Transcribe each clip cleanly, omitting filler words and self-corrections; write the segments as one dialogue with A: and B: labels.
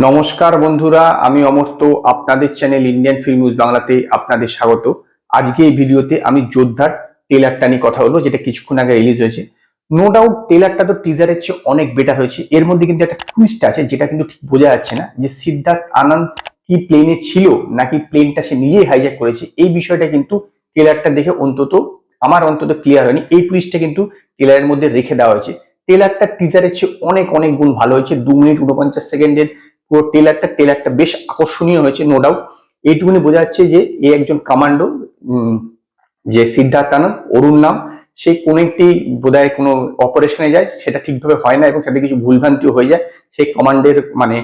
A: নমস্কার বন্ধুরা, আমি অমর্ত্য। আপনাদের চ্যানেল ইন্ডিয়ান ফিল্ম নিউজ বাংলাতে আপনাদের স্বাগত। আজকে এই ভিডিওতে আমি যোদ্ধার ট্রেলারটা নিয়ে কথা বলবো, যেটা কিছুক্ষণ আগে রিলিজ হয়েছে। নো ডাউট ট্রেলারটা তো টিজারের চেয়ে অনেক বেটার হয়েছে। এর মধ্যে কিন্তু একটা টুইস্ট আছে, যেটা কিন্তু ঠিক বোঝা যাচ্ছে না যে সিদ্ধার্থ আনন্দ কি প্লেনে ছিল নাকি প্লেনটা সে নিজেই হাইজ্যাক করেছে। এই বিষয়টা কিন্তু ট্রেলারটা দেখে আমার অন্তত ক্লিয়ার হয়নি। এই টুইস্টটা কিন্তু ট্রেলারের মধ্যে রেখে দেওয়া হয়েছে। ট্রেলারটা টিজারের চেয়ে অনেক অনেক গুণ ভালো হয়েছে। 2 মিনিট 49 সেকেন্ডের পুরো ট্রেলারটা বেশ আকর্ষণীয় হয়েছে, নো ডাউট। এইটুকুনি বোঝা যাচ্ছে যে এ একজন কমান্ডো, যে সিদ্ধার্থ আনন্দ, অরুণ নাম। সে কোন একটি বোধহয় কোনো অপারেশনে যায়, সেটা ঠিকভাবে হয় না এবং সাথে কিছু ভুলভ্রান্তিও হয়ে যায়। সে কমান্ডের মানে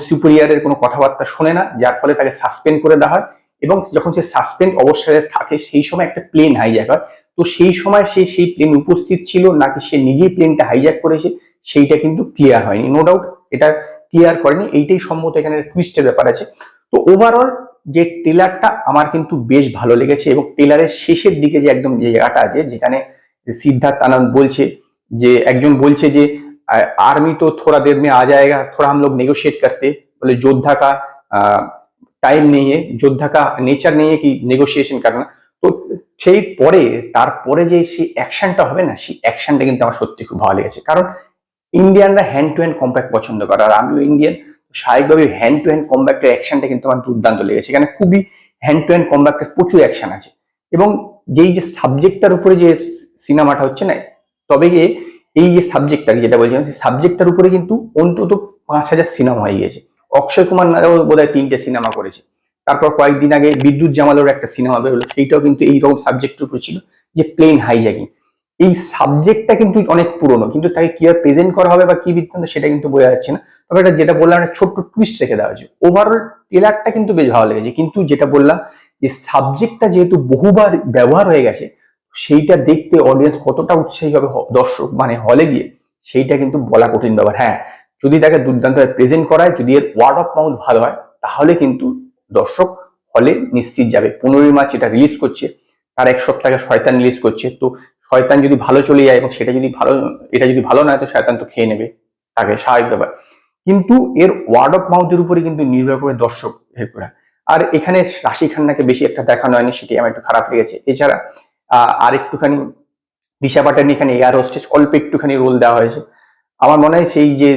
A: সুপিরিয়ারের কোনো কথাবার্তা শোনে না, যার ফলে তাকে সাসপেন্ড করে দেওয়া হয়। এবং যখন সে সাসপেন্ড অবস্থায় থাকে, সেই সময় একটা প্লেন হাইজ্যাক হয়। তো সেই সময় সে সেই প্লেন উপস্থিত ছিল নাকি সে নিজেই প্লেনটা হাইজ্যাক করেছে, সেইটা কিন্তু ক্লিয়ার হয়নি। নো ডাউট এটা ক্লিয়ার করেনি, এইটাই সম্ভবত এখানে টুইস্টের ব্যাপার আছে। তো ওভারঅল যে ট্রেলারটা আমার কিন্তু বেশ ভালো লেগেছে, এবং ট্রেলারের শেষের দিকে যে একদম যে জায়গাটা আছে, যেখানে সিদ্ধার্থ আনন্দ বলছে যে একজন বলছে যে आर्मी तो थोड़ा देर में आ जाएगा, थोड़ा हम लोग नेगोशिएट करते, बोले योद्धा का टाइम नहीं है, योद्धा का नेचार नहीं है कि नेगोशिएशन करना। তো সেই পরে তারপরে যে সেই অ্যাকশনটা হবে না, সেই অ্যাকশনটা কিন্তু আমার সত্যি খুব ভালো লেগেছে। কারণ ইন্ডিয়ানরা হ্যান্ড টু হ্যান্ড কম্ব্যাট পছন্দ করে, আর আমিও ইন্ডিয়ান। স্বাভাবিকভাবে হ্যান্ড টু হ্যান্ড কম্ব্যাক্টের অ্যাকশনটা কিন্তু আমার দুর্দান্ত লেগেছে। এখানে খুবই হ্যান্ড টু হ্যান্ড কম্ব্যাক্টের প্রচুর অ্যাকশন আছে। এবং যেই যে সাবজেক্টটার উপরে যে সিনেমাটা হচ্ছে না, তবে গিয়ে এই যে সাবজেক্টটা যেটা বলছিলাম, সেই সাবজেক্টটার উপরে কিন্তু অন্তত 5,000 সিনেমা হয়ে গেছে। অক্ষয় কুমার নারাও বোধহয় 3টে সিনেমা করেছে। তারপর কয়েকদিন আগে বিদ্যুৎ জামালের একটা সিনেমা বেরোলো, সেইটাও কিন্তু এইরকম সাবজেক্টের উপর ছিল, যে প্লেন হাইজ্যাকিং। এই সাবজেক্টটা কিন্তু অনেক পুরনো, কিন্তু তাকে কিভাবে প্রেজেন্ট করা হবে বা কি বৃত্তান্ত, সেটা কিন্তু বোঝা যাচ্ছে না। তবে এটা যেটা বললাম, একটা ছোট্ট টুইস্ট রেখে দেওয়া হয়েছে। ওভারঅল ট্রেলারটা কিন্তু বেশ ভালো লেগেছে, কিন্তু যেটা বললাম যে সাবজেক্টটা যেহেতু বহুবার ব্যবহার হয়ে গেছে, সেইটা দেখতে অডিয়েন্স কতটা উৎসাহী হবে দর্শক মানে হলে গিয়ে, সেইটা কিন্তু বলা কঠিন ব্যাপার। হ্যাঁ, যদি তাকে দুর্দান্ত প্রেজেন্ট করায়, যদি এর ওয়ার্ড অফ মাউথ ভালো হয়, তাহলে কিন্তু দর্শক হলে নিশ্চিত যাবে। 15ই মার্চ এটা রিলিজ করছে, তার 1 সপ্তাহ আগে শয়তান রিলিজ করছে। তো শয়তান যদি ভালো চলে যায় এবং সেটা যদি ভালো, এটা যদি ভালো না হয়, তো শয়তান তো খেয়ে নেবে তাকে, স্বাভাবিক ব্যাপার। কিন্তু এর ওয়ার্ড অফ মাউথের উপরে কিন্তু নির্ভর করে দর্শক এরপরে। আর এখানে রাশি খান্নাকে বেশি একটা দেখানো হয়নি, সেটি আমার একটু খারাপ লেগেছে। এছাড়া আর একটুখানি দিশা পাটানি এখানে এয়ার হোস্টেস অল্প একটুখানি রোল দেওয়া হয়েছে। আমার মনে হয় সেই যে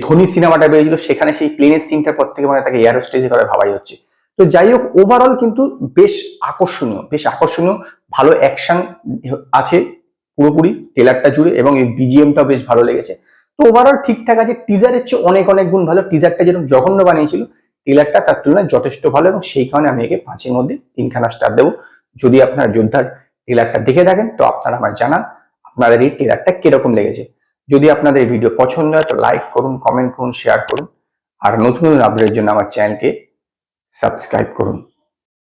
A: ধোনি সিনেমাটা বেরিয়েছিল, সেখানে সেই প্লেনের সিনটার পর থেকে মানে তাকে এয়ার হোস্টেস করে ভাবাই হচ্ছে। তো যাই হোক, ওভারঅল কিন্তু বেশ আকর্ষণীয় ভালো অ্যাকশন আছে পুরোপুরি ট্রেলারটা জুড়ে, এবং এই বিজিএমটাও বেশ ভালো লেগেছে। তো ওভারঅল ঠিকঠাক আছে। টিজারের চেয়ে অনেক অনেক গুণ ভালো। টিজারটা যেরকম জঘন্য বানিয়েছিল, ট্রেলারটা তার তুলনায় যথেষ্ট ভালো, এবং সেই কারণে আমি একে 5-এর মধ্যে 3খানা স্টার দেবো। যদি আপনার যোদ্ধার ট্রেলারটা দেখে থাকেন, তো আপনারা আমার জানান আপনাদের এই ট্রেলারটা কিরকম লেগেছে। যদি আপনাদের এই ভিডিও পছন্দ হয়, তো লাইক করুন, কমেন্ট করুন, শেয়ার করুন। আর নতুন নতুন আপডেটের জন্য আমার চ্যানেলকে সাবস্ক্রাইব করুন।